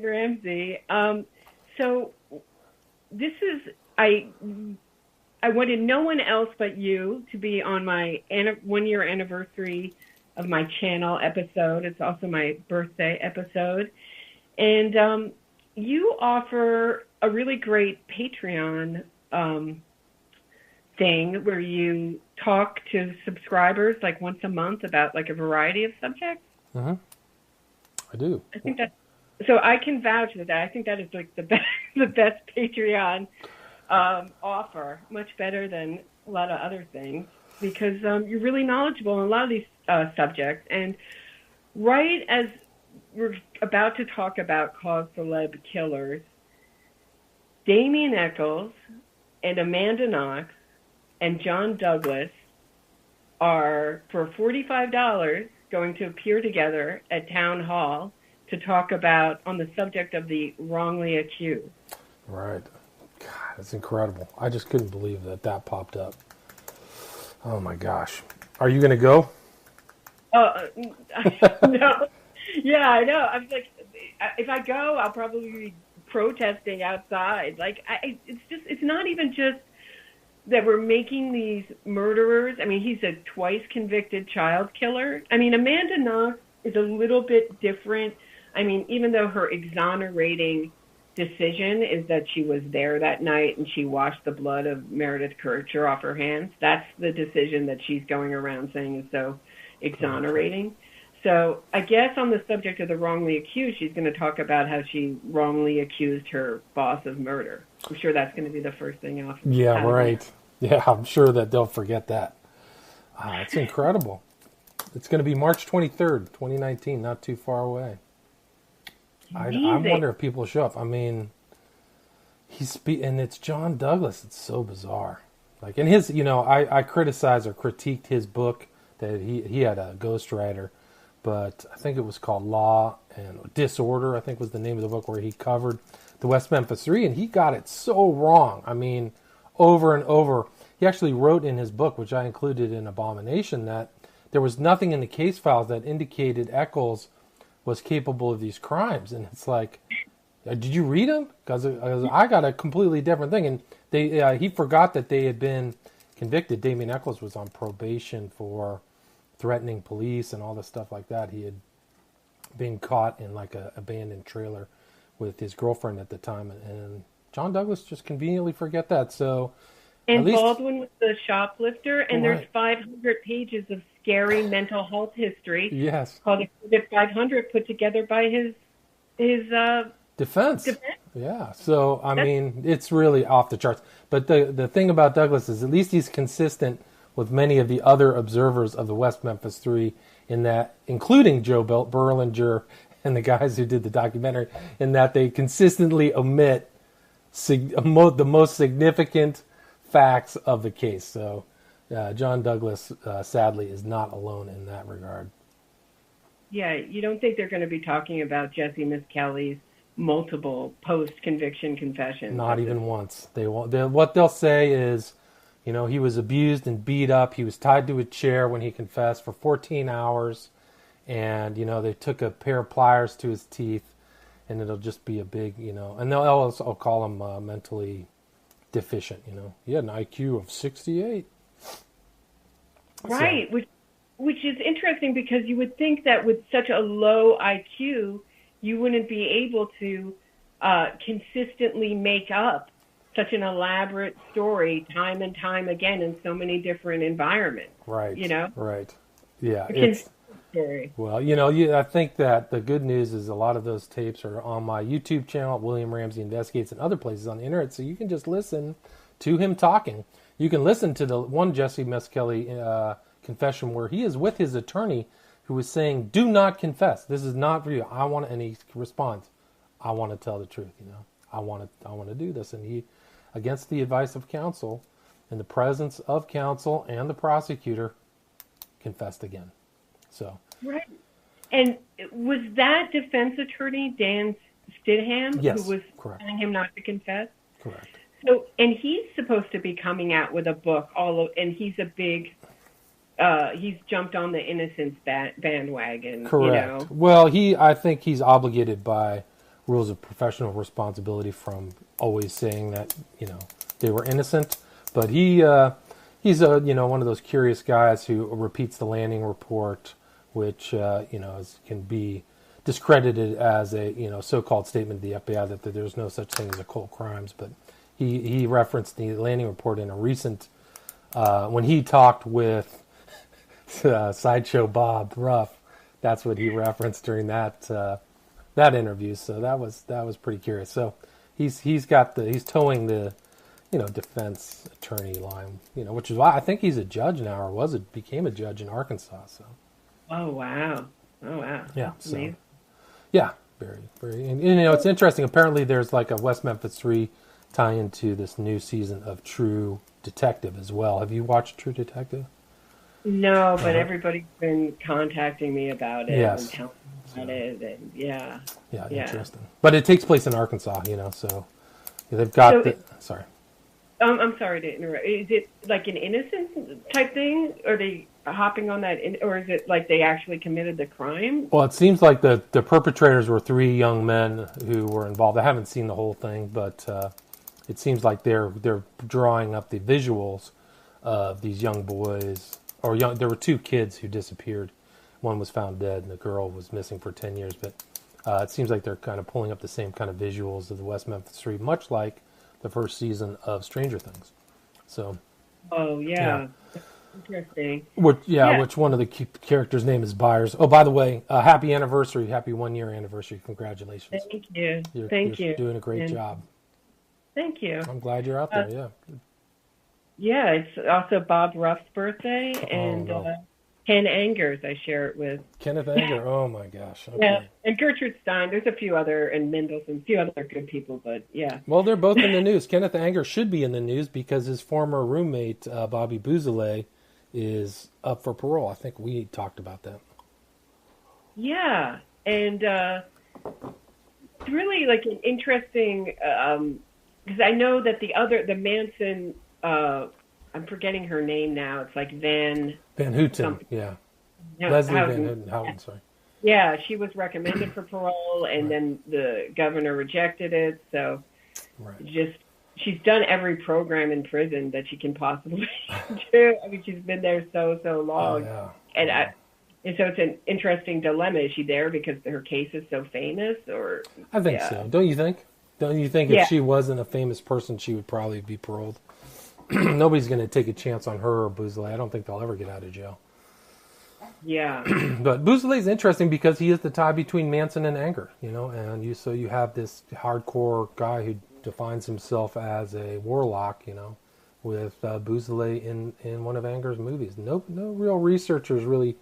Ramsey. So this is I wanted no one else but you to be on my 1-year anniversary of my channel episode. It's also my birthday episode. And you offer a really great Patreon thing where you talk to subscribers like once a month about like a variety of subjects. I do. I think that, so I can vouch for that. I think that is like the best Patreon offer, much better than a lot of other things, because you're really knowledgeable on a lot of these subjects. And right as we're about to talk about Cause Celebre Killers, Damien Echols and Amanda Knox and John Douglas are, for $45, going to appear together at Town Hall to talk about on the subject of the wrongly accused. Right. God, that's incredible. I just couldn't believe that popped up. Oh my gosh. Are you going to go? No. Yeah, I know. I'm like, if I go, I'll probably be protesting outside. Like, it's not even just that we're making these murderers. I mean, he's a twice convicted child killer. I mean, Amanda Knox is a little bit different. I mean, even though her exonerating decision is that she was there that night and she washed the blood of Meredith Kircher off her hands, that's the decision that she's going around saying is so exonerating. So I guess on the subject of the wrongly accused, she's going to talk about how she wrongly accused her boss of murder. I'm sure that's going to be the first thing off. Yeah, right. Yeah, I'm sure that they'll forget that. It's incredible. It's going to be March 23rd, 2019, not too far away. I wonder if people show up. I mean, and it's John Douglas. It's so bizarre. Like, in his, I criticized or critiqued his book that he had a ghostwriter, but I think it was called Law and Disorder, I think was the name of the book, where he covered the West Memphis 3, and he got it so wrong. I mean, over and over. He actually wrote in his book, which I included in Abomination, that there was nothing in the case files that indicated Echols was capable of these crimes. And it's like, did you read them? Because I got a completely different thing. And he forgot that they had been convicted. Damien Echols was on probation for threatening police and all this stuff like that. He had been caught in like a abandoned trailer with his girlfriend at the time. And John Douglas just conveniently forget that. So, and Baldwin was the shoplifter, and there's 500 pages of scary mental health history. Yes. Called Exhibit 500, put together by his defense. Yeah. So, I mean, it's really off the charts. But the thing about Douglas is at least he's consistent with many of the other observers of the West Memphis 3 in that, including Joe Berlinger and the guys who did the documentary, in that they consistently omit the most significant facts of the case. So John Douglas, sadly, is not alone in that regard. Yeah, you don't think they're going to be talking about Jessie Misskelley's multiple post-conviction confessions? Not even once. They won't. What they'll say is, he was abused and beat up. He was tied to a chair when he confessed for 14 hours. And, they took a pair of pliers to his teeth. And it'll just be a big, and they'll also call him mentally deficient, He had an IQ of 68. Right, so. Which is interesting because you would think that with such a low IQ, you wouldn't be able to consistently make up such an elaborate story time and time again in so many different environments. Right. Right. Yeah. Story. Well, I think that the good news is a lot of those tapes are on my YouTube channel, William Ramsey Investigates, and other places on the internet, so you can just listen to him talking. You can listen to the one Jessie Misskelley confession where he is with his attorney who is saying, do not confess. This is not for you. And he responds, I want to tell the truth, I want to do this. And he, against the advice of counsel, in the presence of counsel and the prosecutor, confessed again. So. Right. And was that defense attorney Dan Stidham who was telling him not to confess? Correct. So, and he's supposed to be coming out with a book, and he's a big, he's jumped on the innocence bandwagon. Correct. Well, I think he's obligated by rules of professional responsibility from always saying that, they were innocent. But he's one of those curious guys who repeats the landing report, which, can be discredited as a, so-called statement of the FBI that there's no such thing as occult crimes. But he referenced the landing report in a recent, when he talked with Sideshow Bob Ruff. That's what he referenced during that interview. So that was pretty curious. So he's towing the defense attorney line, which is why I think he's a judge now, or became a judge in Arkansas. So. Oh wow! Yeah. So. Yeah, very, very. And it's interesting. Apparently, there's like a West Memphis 3 tie into this new season of True Detective as well. Have you watched True Detective? No, but everybody's been contacting me about it yes. and telling me about it, and yeah. Interesting. But it takes place in Arkansas, so they've got sorry. I'm sorry to interrupt. Is it like an innocent type thing? Are they hopping on that, or is it like they actually committed the crime? Well, it seems like the perpetrators were 3 young men who were involved. I haven't seen the whole thing, but it seems like they're drawing up the visuals of these young boys. There were 2 kids who disappeared. One was found dead, and the girl was missing for 10 years. But it seems like they're kind of pulling up the same kind of visuals of the West Memphis 3, much like the first season of Stranger Things. So. Oh yeah. Interesting. Which one of the characters' name is Byers? Oh, by the way, happy anniversary! Happy 1-year anniversary! Congratulations! Thank you. You're doing a great job. Thank you. I'm glad you're out there. Yeah. Yeah, it's also Bob Ruff's birthday, and Ken Angers I share it with. Kenneth Anger. Oh my gosh. Okay. Yeah, and Gertrude Stein. There's a few other, and Mendelsohn, a few other good people, but yeah. Well, they're both in the news. Kenneth Anger should be in the news because his former roommate Bobby Bouzoulet is up for parole. I think we talked about that. Yeah, and it's really like an interesting, because I know that the Manson, I'm forgetting her name now. It's like Van Houten, something. Yeah. No, Leslie Van Houten, sorry. Yeah, she was recommended for parole, and then the governor rejected it. So she's done every program in prison that she can possibly do. I mean, she's been there so long. Oh, yeah. And so it's an interesting dilemma. Is she there because her case is so famous, or? I think so. Don't you think? Don't you think if she wasn't a famous person, she would probably be paroled? Nobody's going to take a chance on her or Bouzoulet. I don't think they'll ever get out of jail. Yeah. But Bouzoulet's interesting because he is the tie between Manson and Anger, and you have this hardcore guy who defines himself as a warlock, with Bouzoulet in one of Anger's movies. No real researchers really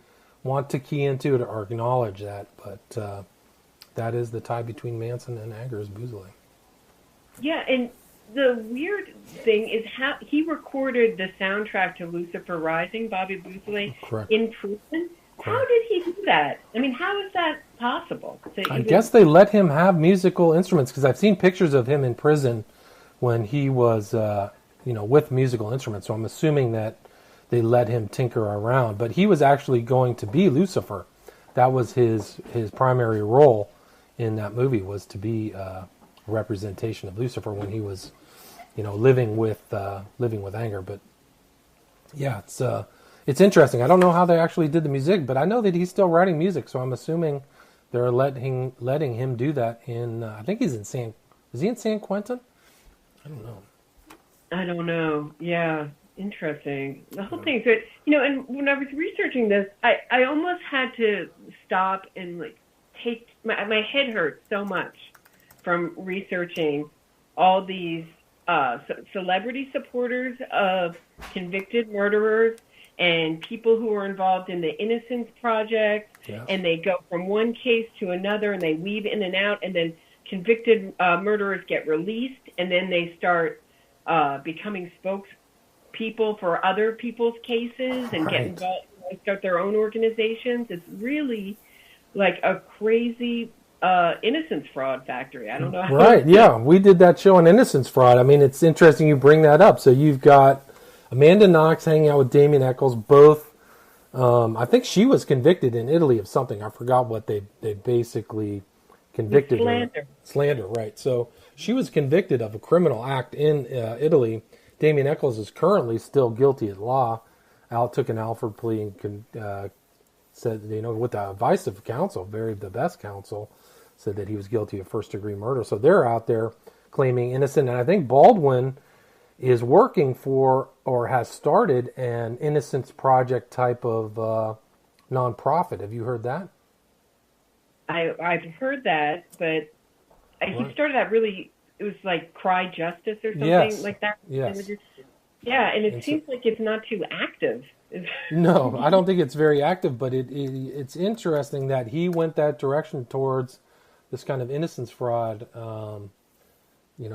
want to key into it or acknowledge that, but that is the tie between Manson and Anger is Bouzoulet. Yeah, and the weird thing is how he recorded the soundtrack to Lucifer Rising, Bobby Bouzoulet, in prison. Correct. How did he do that? I mean, how is that possible? I guess they let him have musical instruments, because I've seen pictures of him in prison when he was, with musical instruments. So I'm assuming that they let him tinker around. But he was actually going to be Lucifer. That was his primary role in that movie, was to be a representation of Lucifer when he was, living with Anger. But yeah, it's interesting. I don't know how they actually did the music, but I know that he's still writing music. So I'm assuming they're letting him do that in. I think he's in Is he in San Quentin? I don't know. Yeah. Interesting. The whole thing is that, and when I was researching this, I almost had to stop and take my head hurt so much from researching all these celebrity supporters of convicted murderers and people who are involved in the Innocence Project, and they go from one case to another, and they weave in and out, and then convicted murderers get released, and then they start becoming spokespeople for other people's cases and get involved, start their own organizations. It's really like a crazy innocence fraud factory. I don't know how. Right, yeah. We did that show on innocence fraud. I mean, it's interesting you bring that up. So you've got Amanda Knox hanging out with Damien Echols, both. I think she was convicted in Italy of something. I forgot what they basically convicted slander. Slander, right. So she was convicted of a criminal act in Italy. Damien Echols is currently still guilty at law. Al took an Alford plea and said, with the advice of counsel, the best counsel, said that he was guilty of first-degree murder. So they're out there claiming innocent. And I think Baldwin is working for, or has started, an Innocence Project type of nonprofit. Have you heard that? I've heard that, but he started out really, it was like Cry Justice or something like that. Yes. Yeah, and it seems like it's not too active. No, I don't think it's very active, but it's interesting that he went that direction towards this kind of innocence fraud,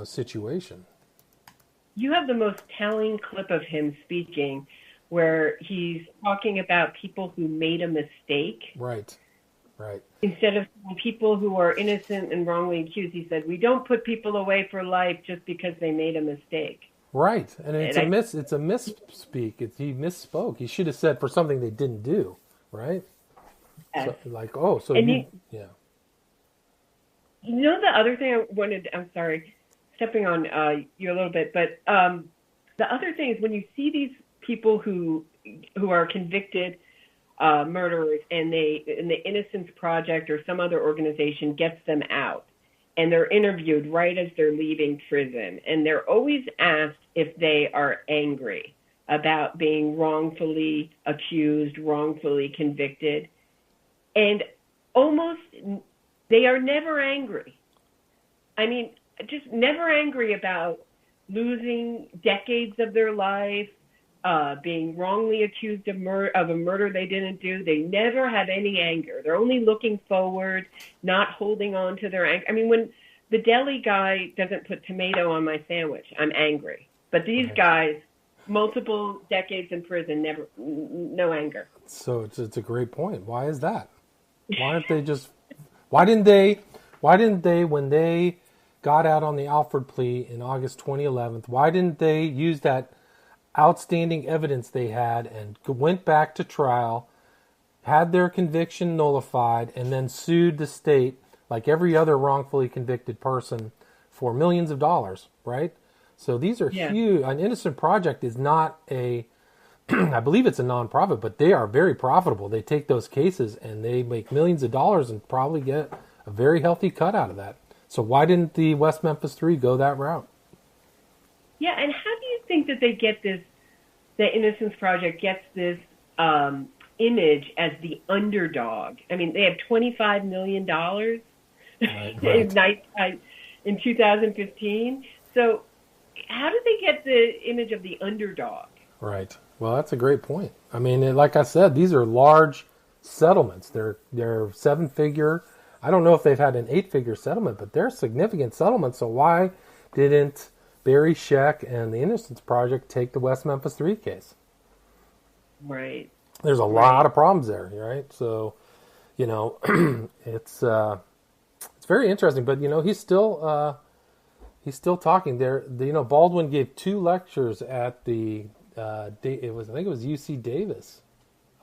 situation. You have the most telling clip of him speaking where he's talking about people who made a mistake. Right. Instead of people who are innocent and wrongly accused, he said, we don't put people away for life just because they made a mistake. Right, and it's a misspeak. He misspoke. He should have said for something they didn't do, right? Yes. Yeah. The other thing I wanted, I'm sorry, stepping on you a little bit, but the other thing is when you see these people who are convicted murderers and the Innocence Project or some other organization gets them out, and they're interviewed right as they're leaving prison, and they're always asked if they are angry about being wrongfully accused, wrongfully convicted, and almost they are never angry. I mean, just never angry about losing decades of their life, being wrongly accused of a murder they didn't do. They never have any anger. They're only looking forward, not holding on to their anger. I mean, when the deli guy doesn't put tomato on my sandwich, I'm angry. But these guys, multiple decades in prison, no anger. So it's a great point. Why is that? Why didn't they, when they got out on the Alford plea in August 2011, why didn't they use that outstanding evidence they had and went back to trial, had their conviction nullified, and then sued the state like every other wrongfully convicted person for millions of dollars, right? So these are huge. An Innocent Project is not I believe it's a nonprofit, but they are very profitable. They take those cases and they make millions of dollars and probably get a very healthy cut out of that. So why didn't the West Memphis 3 go that route? Yeah, and how do you think that they get this, the Innocence Project gets this image as the underdog? I mean, they have $25 million in 2015. So how do they get the image of the underdog? Right. Well, that's a great point. I mean, like I said, these are large settlements. They're 7-figure. I don't know if they've had an 8-figure settlement, but they're significant settlements. So why didn't Barry Scheck and the Innocence Project take the West Memphis 3 case? Right. There's a lot of problems there, right? So, it's very interesting. But he's still talking there. Baldwin gave 2 lectures at the I think it was UC Davis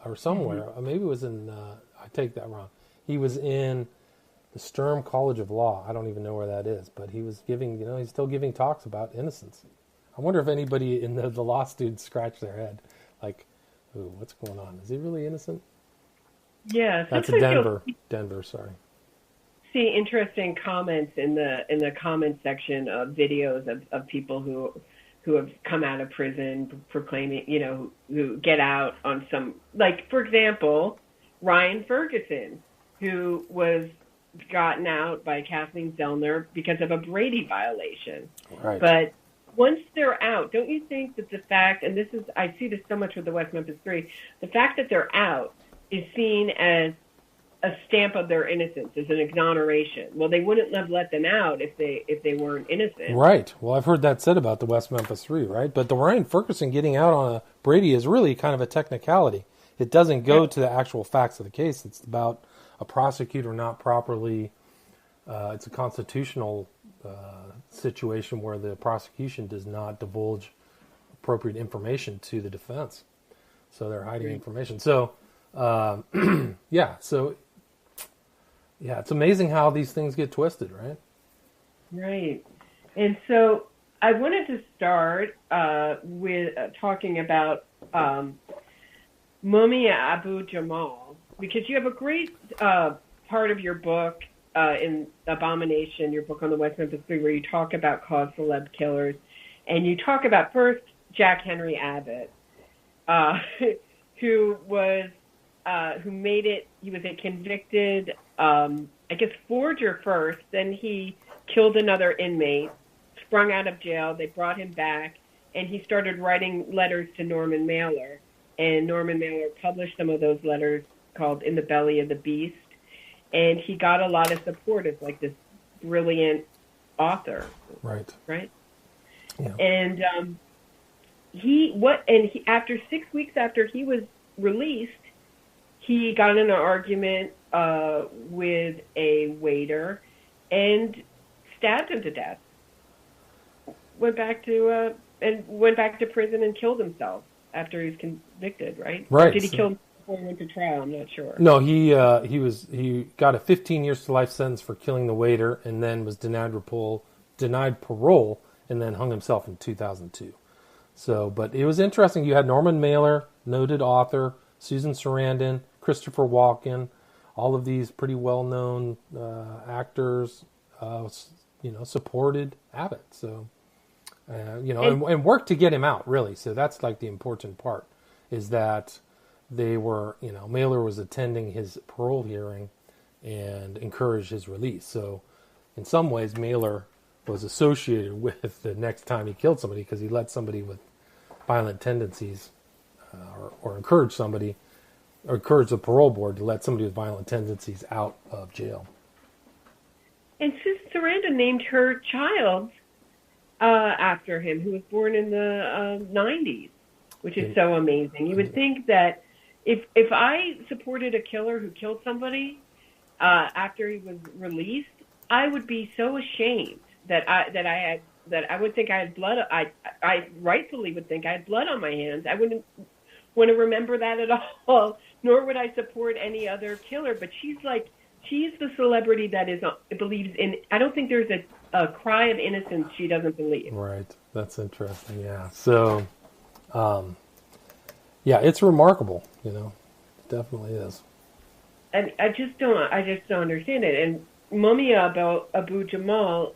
or somewhere. Or maybe it was in. I take that wrong. He was in the Sturm College of Law. I don't even know where that is, but he was giving. He's still giving talks about innocence. I wonder if anybody in the law students scratch their head, like, "Ooh, what's going on? Is he really innocent?" Yeah, that's a Denver. Denver, sorry. See interesting comments in the comment section of videos of people who have come out of prison proclaiming, who get out on some, like, for example, Ryan Ferguson, who was gotten out by Kathleen Zellner because of a Brady violation. Right. But once they're out, don't you think that the fact, and I see this so much with the West Memphis 3, the fact that they're out is seen as a stamp of their innocence, as an exoneration. Well, they wouldn't have let them out if they weren't innocent. Right. Well, I've heard that said about the West Memphis 3, right? But the Ryan Ferguson getting out on a Brady is really kind of a technicality. It doesn't go to the actual facts of the case. It's about a prosecutor not properly. It's a constitutional situation where the prosecution does not divulge appropriate information to the defense. So they're hiding information. So, So Yeah, it's amazing how these things get twisted, right? Right. And so I wanted to start with talking about Mumia AbuJamal, because you have a great part of your book in Abomination, your book on the West Memphis Three, where you talk about Cause Celebre Killers, and you talk about first Jack Henry Abbott, who made it. He was a convicted, forger first. Then he killed another inmate, sprung out of jail. They brought him back, and he started writing letters to Norman Mailer. And Norman Mailer published some of those letters called In the Belly of the Beast. And he got a lot of support as like this brilliant author. Right. Right? Yeah. And after 6 weeks after he was released, he got in an argument with a waiter and stabbed him to death. Went back to prison and killed himself after he was convicted, right? Right. Or did he kill himself before he went to trial? I'm not sure. No, he got a 15 years to life sentence for killing the waiter, and then was denied parole, and then hung himself in 2002. So, but it was interesting. You had Norman Mailer, noted author, Susan Sarandon, Christopher Walken, all of these pretty well-known actors, supported Abbott. So, and worked to get him out, really. So that's like the important part, is that they were, Mailer was attending his parole hearing and encouraged his release. So in some ways, Mailer was associated with the next time he killed somebody, because he let somebody with violent tendencies or encouraged the parole board to let somebody with violent tendencies out of jail. And Susan Sarandon named her child after him, who was born in the 90s, which is so amazing. You would think that if I supported a killer who killed somebody after he was released, I would be so ashamed that I would think I had blood. I rightfully would think I had blood on my hands. I wouldn't want to remember that at all, nor would I support any other killer. But she's the celebrity that believes in. I don't think there's a cry of innocence she doesn't believe. Right. That's interesting. Yeah. So, it's remarkable. It definitely is. And I just don't understand it. And Mumia AbuJamal,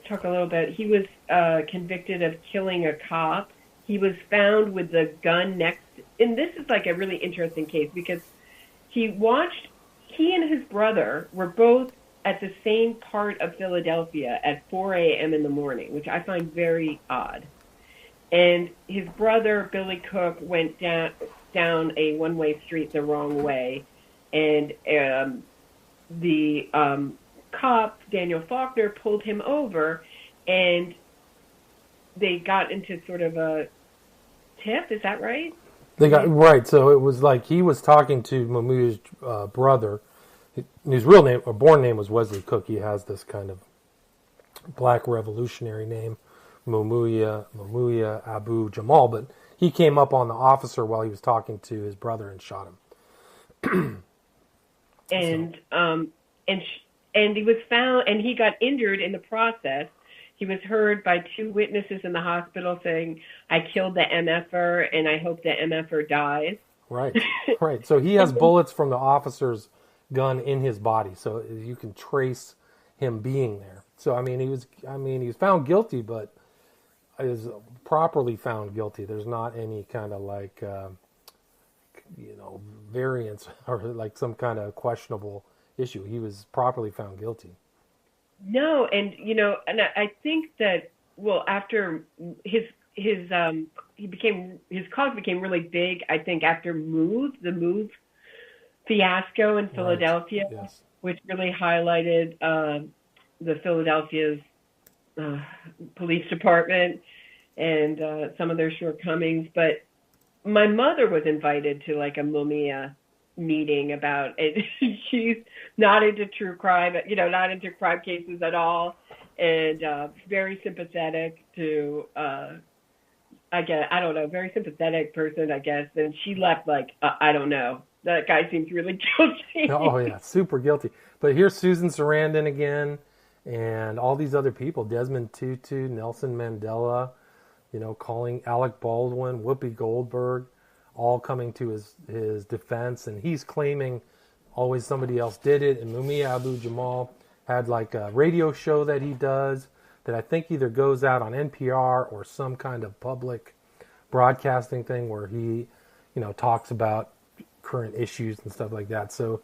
talk a little bit. He was convicted of killing a cop. He was found with the gun next, and this is like a really interesting case, because he and his brother were both at the same part of Philadelphia at 4 a.m. in the morning, which I find very odd. And his brother, Billy Cook, went down a one-way street the wrong way, and the cop, Daniel Faulkner, pulled him over, and they got into sort of a tiff. Is that right? They got right. So it was like he was talking to Mamu's brother. His real name, or born name, was Wesley Cook. He has this kind of black revolutionary name, Mumia AbuJamal. But he came up on the officer while he was talking to his brother and shot him. And he was found, and he got injured in the process. He was heard by two witnesses in the hospital saying, "I killed the MFer, and I hope the MFer dies." Right, right. So he has bullets from the officer's gun in his body, so you can trace him being there. So he was found guilty, but is properly found guilty. There's not any kind of variance or like some kind of questionable issue. He was properly found guilty. No, and I think that after his cause became really big. I think after the move fiasco in Philadelphia, right. Yes. Which really highlighted the Philadelphia's police department and some of their shortcomings. But my mother was invited to like a Mumia meeting about it. She's not into true crime, not into crime cases at all, and very sympathetic to very sympathetic person, I guess. And she left like I don't know, that guy seems really guilty. Oh yeah, super guilty. But here's Susan Sarandon again, and all these other people: Desmond Tutu, Nelson Mandela, calling Alec Baldwin, Whoopi Goldberg, all coming to his defense, and he's claiming always somebody else did it. And Mumia AbuJamal had like a radio show that he does that I think either goes out on NPR or some kind of public broadcasting thing where he, talks about current issues and stuff like that. So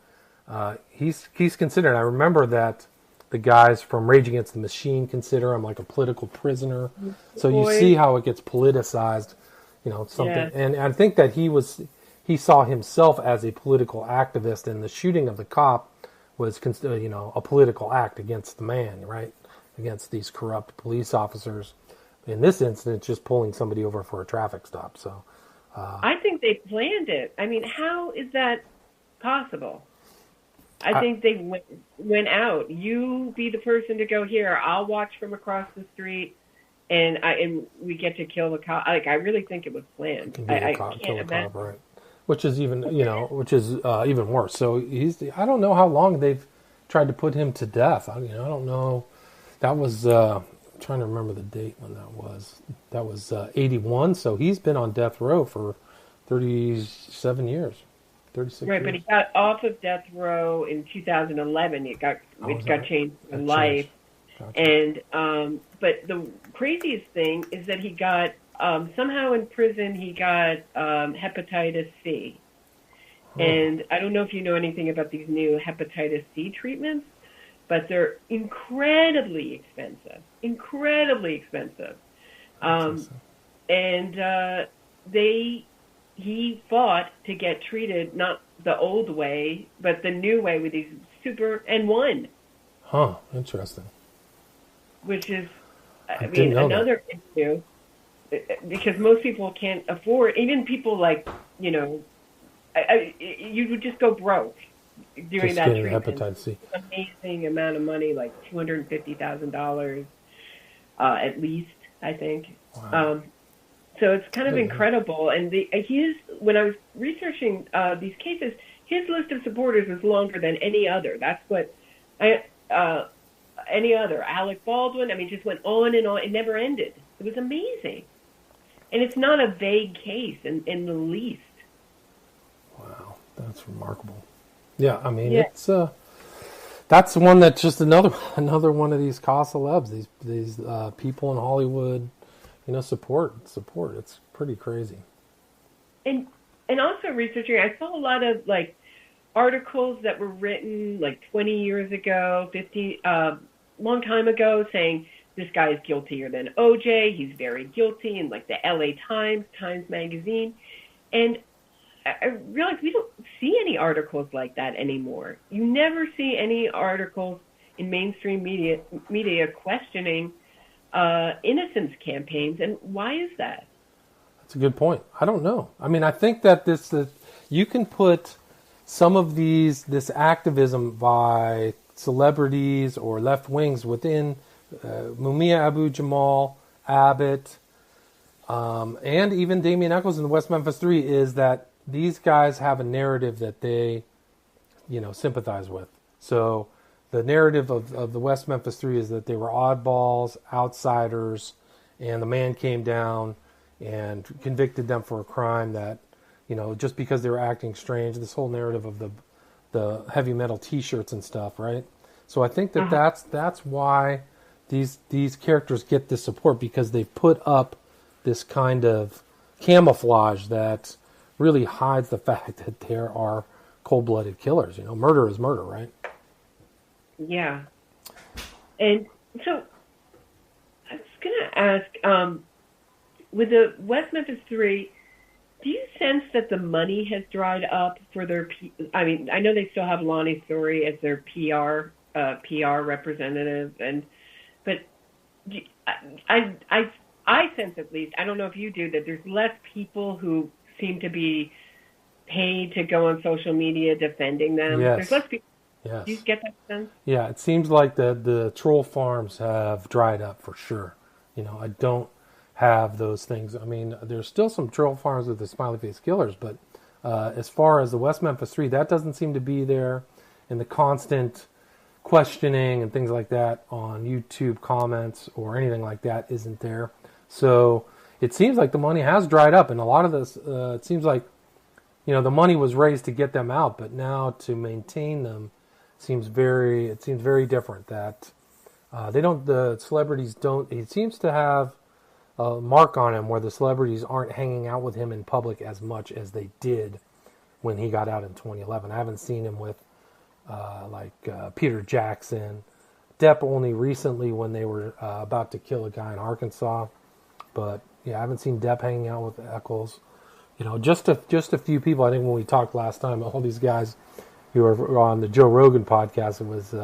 he's considered. I remember that the guys from Rage Against the Machine consider him like a political prisoner. So you see how it gets politicized, something. Yeah. And I think that he saw himself as a political activist, and the shooting of the cop was, a political act against the man, right? Against these corrupt police officers. In this instance, just pulling somebody over for a traffic stop. So I think they planned it. I mean, how is that possible? I think they went out. You be the person to go here. I'll watch from across the street, and we get to kill the cop. Like, I really think it was planned. I can't kill the imagine. Cop, right? Which is even even worse. So I don't know how long they've tried to put him to death. I don't know. That was I'm trying to remember the date when that was. That was 81. So he's been on death row for 37 years. 36 right, years. but he got off of death row in 2011. It got changed to life. Gotcha. And but the craziest thing is that he got somehow in prison he got hepatitis C. And I don't know if you know anything about these new hepatitis C treatments, but they're incredibly expensive. And he fought to get treated, not the old way, but the new way with these and won. Huh, interesting. Which is, another issue, because most people can't afford, even people like, you would just go broke doing that treatment. Hepatitis C. Amazing amount of money, like $250,000 at least, I think. Wow. So it's kind of incredible. And when I was researching these cases, his list of supporters was longer than any other. That's what any other. Alec Baldwin, just went on and on. It never ended. It was amazing. And it's not a vague case in the least. Wow, that's remarkable. Yeah, it's that's one that's just another one of these cause celebs. These people in Hollywood, support. It's pretty crazy. And also researching, I saw a lot of like articles that were written like 20 years ago, 50, long time ago, saying this guy is guiltier than OJ. He's very guilty, in like the LA Times Magazine, and I realized we don't see any articles like that anymore. You never see any articles in mainstream media questioning innocence campaigns, and why is that? That's a good point. I don't know. I think that you can put some of this activism by celebrities or left wings within Mumia AbuJamal, Abbott, and even Damien Echols in the West Memphis 3 is that these guys have a narrative that they, sympathize with. So the narrative of the West Memphis 3 is that they were oddballs, outsiders, and the man came down and convicted them for a crime that, just because they were acting strange. This whole narrative of the heavy metal T-shirts and stuff, right? So I think that that's why these characters get this support, because they've put up this kind of camouflage that really hides the fact that there are cold-blooded killers. Murder is murder, right? Yeah. And so I was going to ask, with the West Memphis 3, do you sense that the money has dried up for their... I know they still have Lonnie Story as their PR representative, but I sense, at least, I don't know if you do, that there's less people who seem to be paid to go on social media defending them. Yes. There's less people. Yes. Do you get that sense? Yeah, it seems like the troll farms have dried up for sure. I don't have those things. There's still some troll farms with the smiley face killers, but As far as the West Memphis 3, that doesn't seem to be there, and the constant questioning and things like that on YouTube comments or anything like that isn't there. So it seems like the money has dried up, and a lot of this, it seems like, the money was raised to get them out, but now to maintain them seems very different. That the celebrities don't. He seems to have a mark on him where the celebrities aren't hanging out with him in public as much as they did when he got out in 2011. I haven't seen him with Peter Jackson, Depp only recently when they were about to kill a guy in Arkansas, but yeah, I haven't seen Depp hanging out with Echols. Just a few people. I think when we talked last time, all these guys who were on the Joe Rogan podcast, it was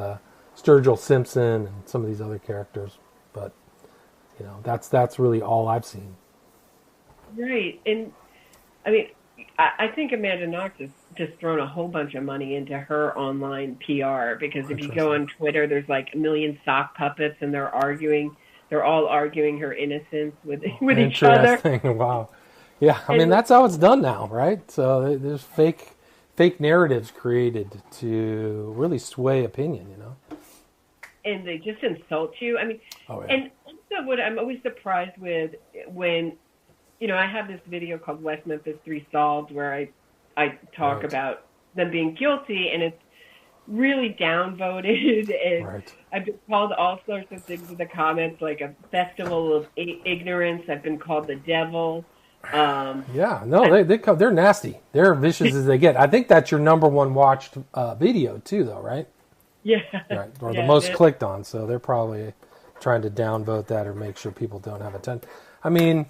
Sturgill Simpson and some of these other characters. But that's really all I've seen. Right, and I mean, I think Amanda Knox has just thrown a whole bunch of money into her online PR, because if you go on Twitter, there's like a million sock puppets, and they're all arguing her innocence with each other. Interesting. Wow. Yeah, I mean, that's how it's done now, right? So there's fake narratives created to really sway opinion, And they just insult you. I mean, And also what I'm always surprised with when, I have this video called West Memphis 3 Solved, where I talk about them being guilty, and it's really downvoted, and I've been called all sorts of things in the comments, like a festival of ignorance. I've been called the devil. They're nasty. They're vicious as they get. I think that's your number one watched video too, though, right? Yeah. Right. Or the most clicked on. So they're probably trying to downvote that or make sure people don't have attention. I mean,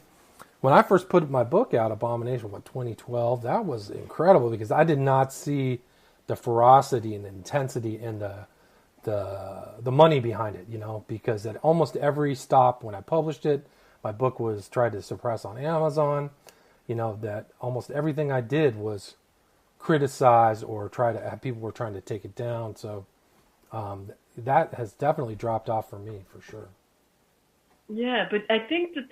when I first put my book out, Abomination, 2012, that was incredible, because I did not see the ferocity and the intensity and the money behind it, because at almost every stop when I published it, my book was tried to suppress on Amazon, that almost everything I did was criticize or people were trying to take it down. So that has definitely dropped off for me, for sure. Yeah, but I think that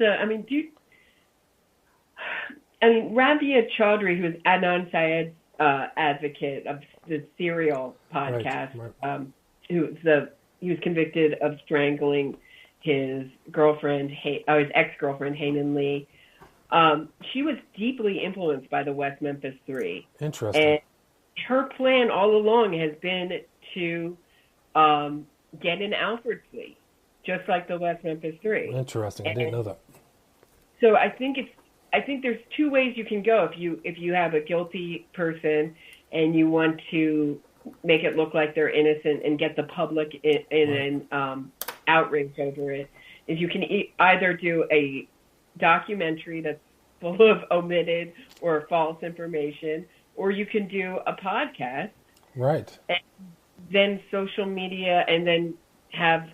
Rabia Chaudhry, who is Adnan Syed's advocate of the Serial podcast, he was convicted of strangling his girlfriend, his ex-girlfriend, Hanan Lee. She was deeply influenced by the West Memphis 3. Interesting. And her plan all along has been to get an Alfred plea, just like the West Memphis 3. Interesting. I didn't know that. So I think there's two ways you can go. If you have a guilty person and you want to make it look like they're innocent and get the public in an outrage over it, is you can either do a documentary that's full of omitted or false information, or you can do a podcast, right? And then social media, and then have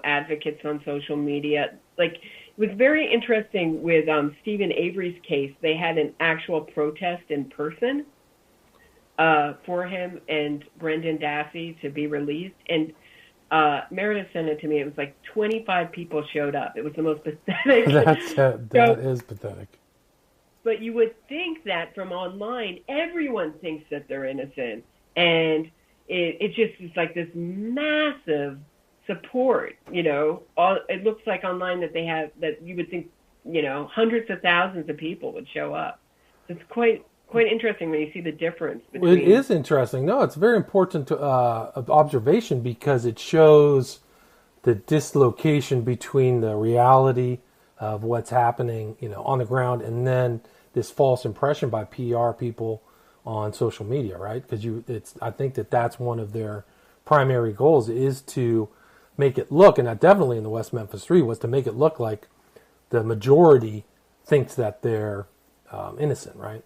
advocates on social media. Like, it was very interesting with Stephen Avery's case. They had an actual protest in person for him and Brendan Daffy to be released, and Meredith sent it to me. It was like 25 people showed up. It was the most pathetic. That is pathetic. But you would think that from online, everyone thinks that they're innocent, and it just is like this massive support. It looks like online that they have, that you would think hundreds of thousands of people would show up. It's quite interesting when you see the difference between... It is interesting. No, it's very important observation, because it shows the dislocation between the reality of what's happening, on the ground, and then this false impression by PR people on social media, right? Because I think that's one of their primary goals, is to make it look, and that definitely in the West Memphis 3 was to make it look like the majority thinks that they're innocent, right?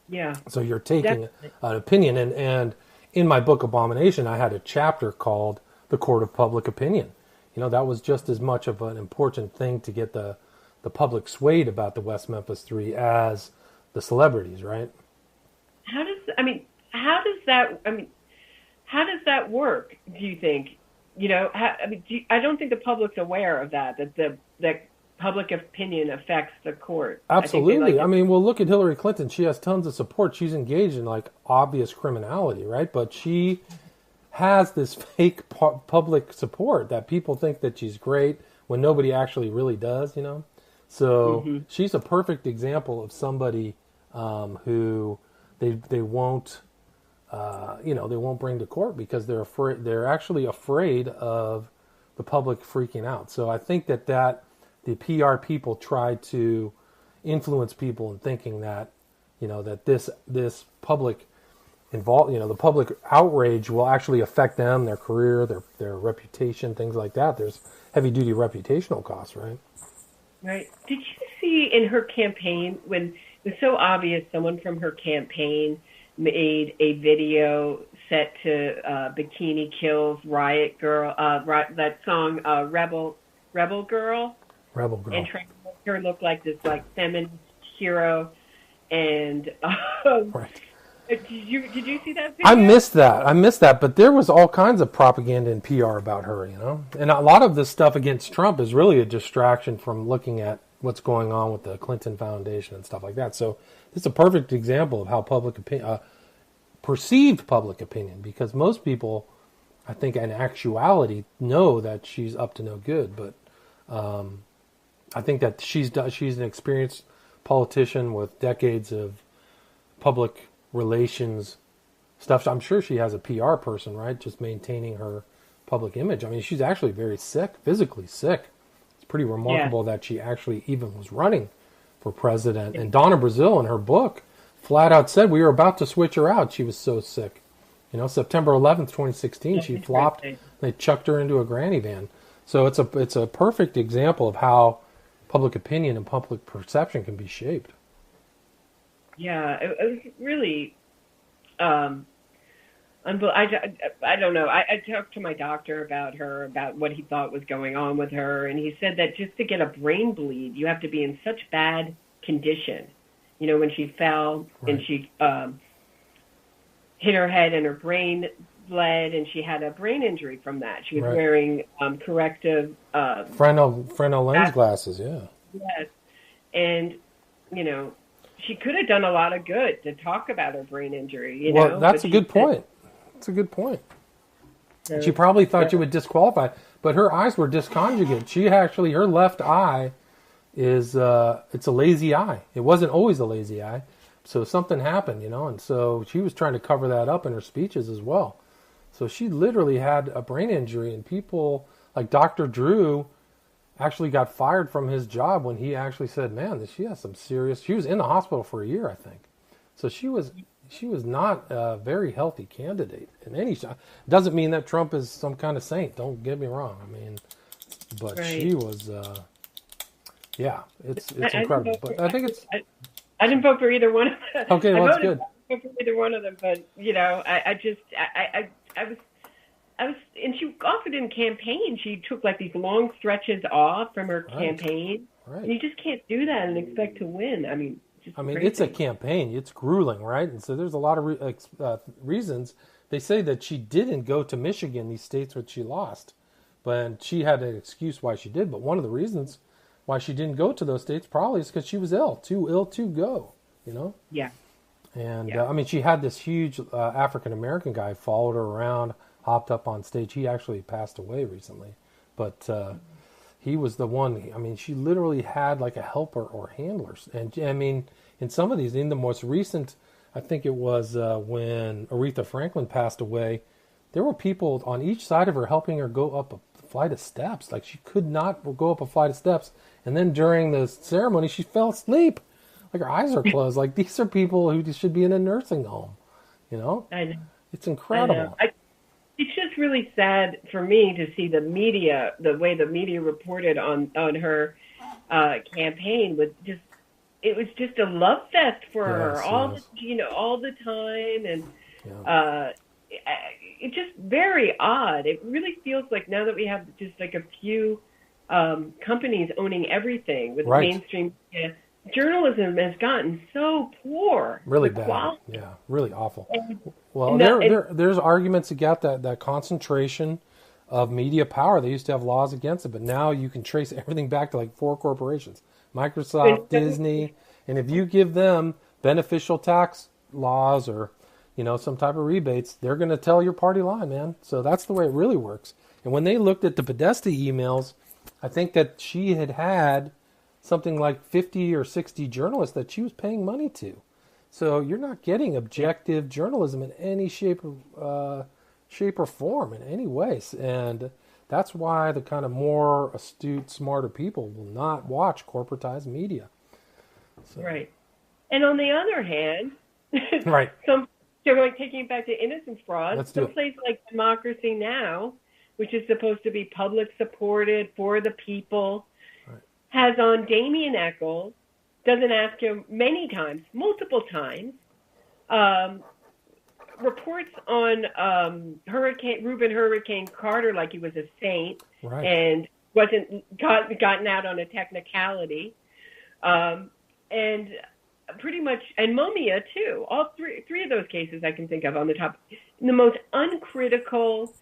Yeah. So you're taking an opinion, and in my book Abomination, I had a chapter called The Court of Public Opinion. That was just as much of an important thing to get the public swayed about the West Memphis 3 as the celebrities, right? How does that work, do you think? I don't think the public's aware of that public opinion affects the court. Absolutely. I mean, well, look at Hillary Clinton. She has tons of support. She's engaged in like obvious criminality, right? But she has this fake public support that people think that she's great when nobody actually really does, you know? So she's a perfect example of somebody who they won't, they won't bring to court because they're afraid. They're actually afraid of the public freaking out. So I think that the PR people try to influence people in thinking that, that this public the public outrage will actually affect them, their career, their reputation, things like that. There's heavy duty reputational costs, right? Right. Did you see in her campaign when it was so obvious someone from her campaign made a video set to Bikini Kill's Riot Girl, that song Rebel Girl? Rebel Girl. And trying to make her look like this feminist hero. And right. Did you see that video? I missed that, but there was all kinds of propaganda and PR about her, And a lot of this stuff against Trump is really a distraction from looking at what's going on with the Clinton Foundation and stuff like that. So it's a perfect example of how perceived public opinion, because most people, I think in actuality, know that she's up to no good, but I think that she's an experienced politician with decades of public relations stuff. I'm sure she has a PR person, right? Just maintaining her public image. I mean, she's actually very sick, physically sick. It's pretty remarkable that she actually even was running for president. And Donna Brazile, in her book, flat out said we were about to switch her out. She was so sick. September 11th, 2016, she flopped. They chucked her into a granny van. So it's a perfect example of how public opinion and public perception can be shaped. Yeah, it was really, I don't know. I talked to my doctor about what he thought was going on with her, and he said that just to get a brain bleed, you have to be in such bad condition. When she fell and she hit her head and her brain bled, and she had a brain injury from that. She was wearing corrective Fresnel lens glasses, yeah. Yes, and she could have done a lot of good to talk about her brain injury. Well, that's a good point. That's a good point. So, she probably thought you would disqualify, but her eyes were disconjugate. Her left eye is it's a lazy eye. It wasn't always a lazy eye, so something happened, and so she was trying to cover that up in her speeches as well. So she literally had a brain injury, and people like Dr. Drew actually got fired from his job when he actually said, man, she has some serious... She was in the hospital for a year, I think. So she was not a very healthy candidate in any... Doesn't mean that Trump is some kind of saint. Don't get me wrong. I mean, but she was... it's incredible. But I think it's... I didn't vote for either one of them. Okay, well, that's good. I didn't vote for either one of them, but, I was, and she often in campaign, she took these long stretches off from her campaign. Right. And you just can't do that and expect to win. I mean, it's a campaign. It's grueling, right? And so there's a lot of reasons. They say that she didn't go to Michigan, these states which she lost, but she had an excuse why she did. But one of the reasons why she didn't go to those states probably is because she was too ill to go. Yeah. And she had this huge African American guy followed her around. Hopped up on stage. He actually passed away recently, but he was the one. I mean, she literally had a helper or handlers. And I mean, in some of these, in the most recent, I think it was when Aretha Franklin passed away, there were people on each side of her helping her go up a flight of steps. She could not go up a flight of steps. And then during the ceremony, she fell asleep. Her eyes are closed. These are people who should be in a nursing home. I know. It's incredible. It's just really sad for me to see the media, the way the media reported on her campaign it was just a love fest for her all the time, and it's just very odd. It really feels like now that we have just a few companies owning everything with mainstream media, journalism has gotten so poor. Really bad. Quality. Yeah, really awful. Well, there's arguments about that concentration of media power. They used to have laws against it, but now you can trace everything back to like 4 corporations, Microsoft, Disney, and if you give them beneficial tax laws or, some type of rebates, they're going to tell your party line, man. So that's the way it really works. And when they looked at the Podesta emails, I think that she had something like 50 or 60 journalists that she was paying money to. So you're not getting objective journalism in any shape or form in any ways. And that's why the kind of more astute, smarter people will not watch corporatized media. So. Right. And on the other hand, right. Taking it back to innocence fraud, some place like Democracy Now!, which is supposed to be public supported for the people, right, has on Damien Echols, doesn't ask him many times, multiple times, reports on Hurricane Carter like he was a saint, right, and wasn't gotten out on a technicality, and pretty much, and Mumia too. All three of those cases I can think of on the top, in the most uncritical,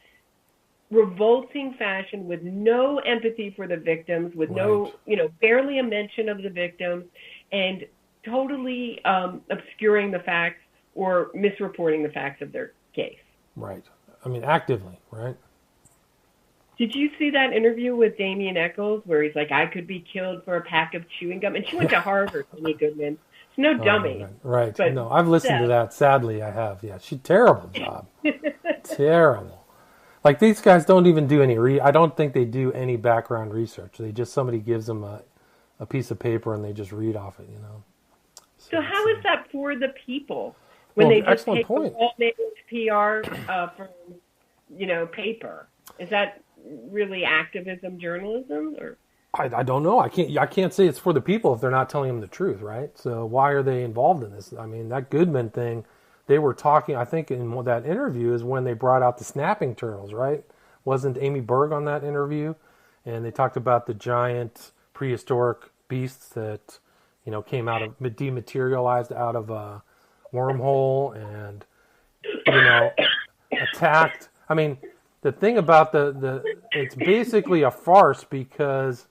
revolting fashion, with no empathy for the victims, with right, no, barely a mention of the victims, and totally obscuring the facts or misreporting the facts of their case. Right. I mean, actively, right? Did you see that interview with Damien Echols where he's like, I could be killed for a pack of chewing gum? And she went to Harvard, Amy Goodman. She's no dummy. Right. But no, I've listened to that. Sadly, I have. Yeah, she's terrible job. Terrible. Like, these guys don't even do any I don't think they do any background research. They just, somebody gives them a piece of paper and they just read off it, So how is that for the people when they just take point. All PR from, paper? Is that really activism journalism, or? I don't know. I can't say it's for the people if they're not telling them the truth, right? So why are they involved in this? I mean, that Goodman thing, they were talking, I think in that interview is when they brought out the snapping turtles, right? Wasn't Amy Berg on that interview? And they talked about the giant prehistoric beasts that, came out of, dematerialized out of a wormhole and, attacked. I mean, the thing about it's basically a farce because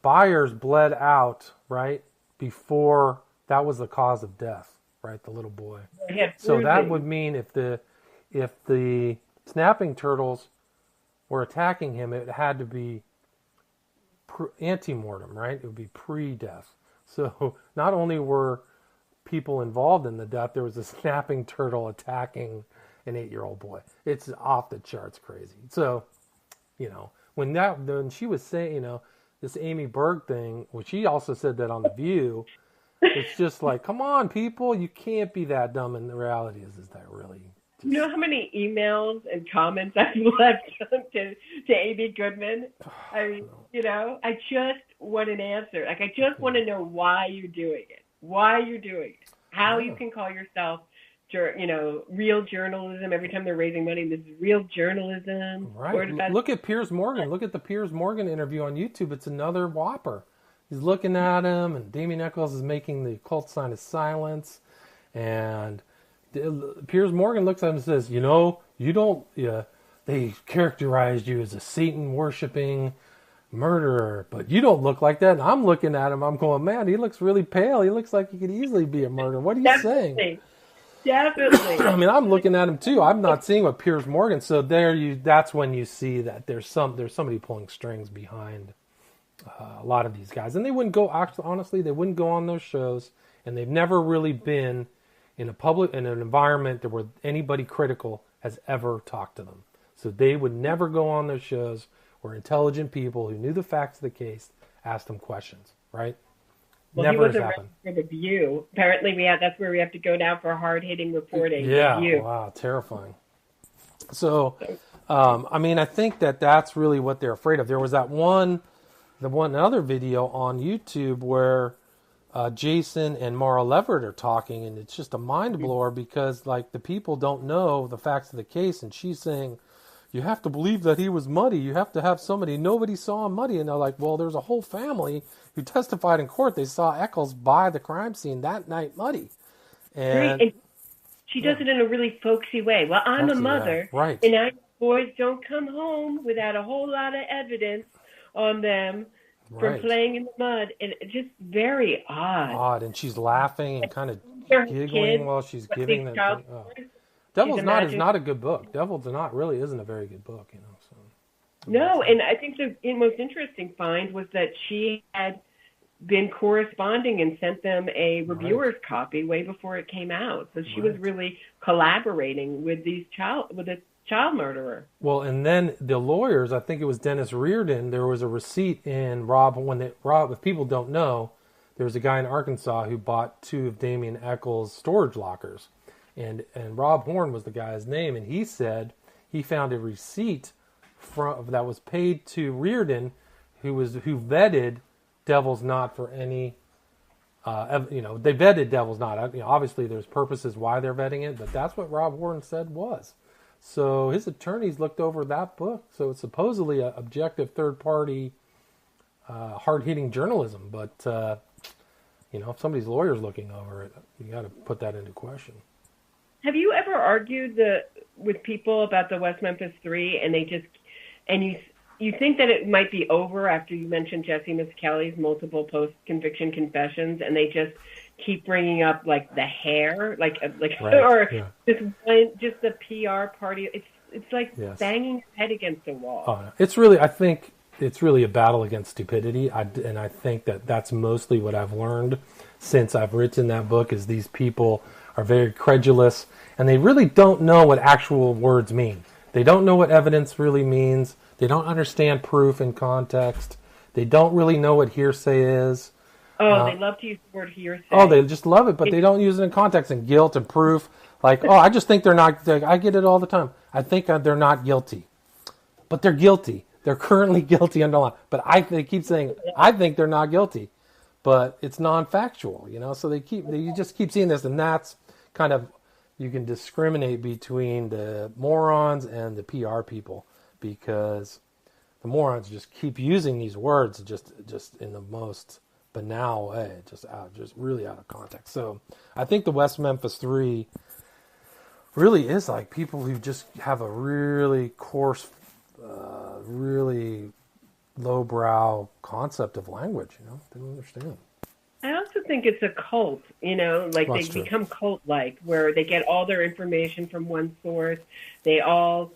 Byers bled out, right, before that was the cause of death, right, the little boy. So that would mean if the snapping turtles were attacking him, it had to be ante-mortem, right? It would be pre-death. So not only were people involved in the death, there was a snapping turtle attacking an 8-year-old boy. It's off the charts crazy. So, when she was saying, this Amy Berg thing, which she also said that on The View, it's just like, come on, people, you can't be that dumb. And the reality is that really... You know how many emails and comments I've left to Amy Goodman? I mean, I just want an answer. Like, I just want to know why you're doing it. Why you're doing it. How you can call yourself, real journalism. Every time they're raising money, this is real journalism. Right. Look at Piers Morgan. Look at the Piers Morgan interview on YouTube. It's another whopper. He's looking at him, and Damien Echols is making the occult sign of silence. And Piers Morgan looks at him and says, they characterized you as a Satan-worshipping murderer, but you don't look like that. And I'm looking at him, I'm going, man, he looks really pale. He looks like he could easily be a murderer. What are you saying? Definitely. I mean, I'm looking at him too. I'm not seeing what Piers Morgan. So that's when you see that there's somebody pulling strings behind a lot of these guys. And they wouldn't go, honestly, they wouldn't go on those shows. And they've never really been in an environment where anybody critical has ever talked to them. So they would never go on those shows where intelligent people who knew the facts of the case asked them questions, right? Well, never has happened. For The View. Apparently, that's where we have to go now for hard-hitting reporting. Yeah, wow, terrifying. So, I think that's really what they're afraid of. There was another video on YouTube where Jason and Mara Levert are talking, and it's just a mind blower because, the people don't know the facts of the case, and she's saying, you have to believe that he was muddy. You have to have somebody. Nobody saw him muddy. And they're like, well, there's a whole family who testified in court. They saw Echols by the crime scene that night muddy. And she does it in a really folksy way. Well, I'm a mother, right. and boys don't come home without a whole lot of evidence on them from playing in the mud, and it's just very odd. And she's laughing and kind of They're giggling kids, while she's giving them. Devil's Knot is not a good book. Devil's Knot really isn't a very good book, you know. So. No, and I think the most interesting find was that she had been corresponding and sent them a reviewer's copy way before it came out. So she was really collaborating with a child murderer. Well, and then the lawyers, I think it was Dennis Reardon, there was a receipt in Rob, if people don't know, there was a guy in Arkansas who bought 2 of Damien Echols' storage lockers. And Rob Horn was the guy's name, and he said he found a receipt that was paid to Reardon, who vetted Devil's Knot for any, they vetted Devil's Knot. Obviously, there's purposes why they're vetting it, but that's what Rob Horn said was. So his attorneys looked over that book. So it's supposedly an objective third-party, hard-hitting journalism. But if somebody's lawyer's looking over it, you got to put that into question. Have you ever argued with people about the West Memphis 3, and you think that it might be over after you mentioned Jessie Misskelley's multiple post-conviction confessions, and they just keep bringing up like the hair, just the PR party? It's like banging your head against a wall. I think it's really a battle against stupidity. And I think that's mostly what I've learned since I've written that book is these people are very credulous and they really don't know what actual words mean. They don't know what evidence really means. They don't understand proof in context. They don't really know what hearsay is. They love to use the word hearsay. They just love it, but they don't use it in context and guilt and proof. Like, I just think they're not. I get it all the time. I think they're not guilty, but they're guilty. They're currently guilty under law. But they keep saying, I think they're not guilty, but it's non-factual. So you just keep seeing this, and that's kind of you can discriminate between the morons and the PR people because the morons just keep using these words just in the most banal way, just really out of context. So I think the West Memphis 3 really is like people who just have a really coarse, really lowbrow concept of language. They don't understand. I also think it's a cult, they become cult-like, where they get all their information from one source. They all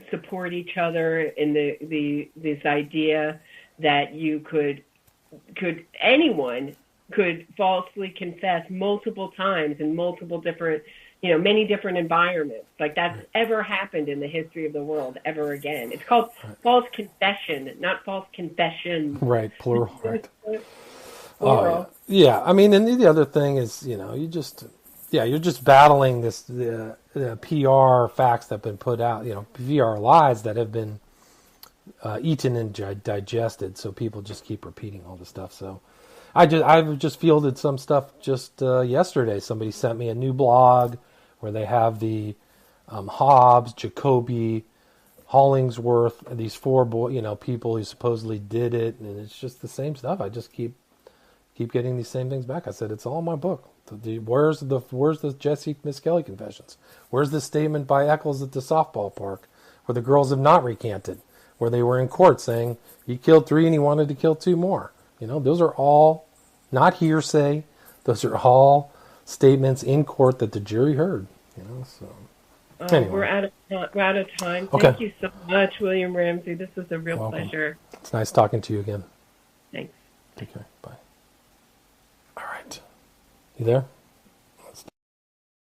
support each other in this idea that anyone could falsely confess multiple times in multiple different, many different environments. Like that's ever happened in the history of the world ever again. It's called false confession, not false confession. Right, plural. Right. Yeah. I mean, and the other thing is, you're just battling the PR facts that have been put out, PR lies that have been eaten and digested. So people just keep repeating all this stuff. So I've just fielded some stuff just yesterday. Somebody sent me a new blog where they have the Hobbs, Jacoby, Hollingsworth, these 4 people who supposedly did it, and it's just the same stuff. I just keep getting these same things back. I said it's all in my book. Where's the Jessie Misskelley confessions? Where's the statement by Echols at the softball park where the girls have not recanted, where they were in court saying he killed 3 and he wanted to kill 2 more? Those are all not hearsay. Those are all statements in court that the jury heard. So anyway. We're out of time. Okay. Thank you so much, William Ramsey. This was a real pleasure. It's nice talking to you again. Thanks. Take care. Bye. All right. You there?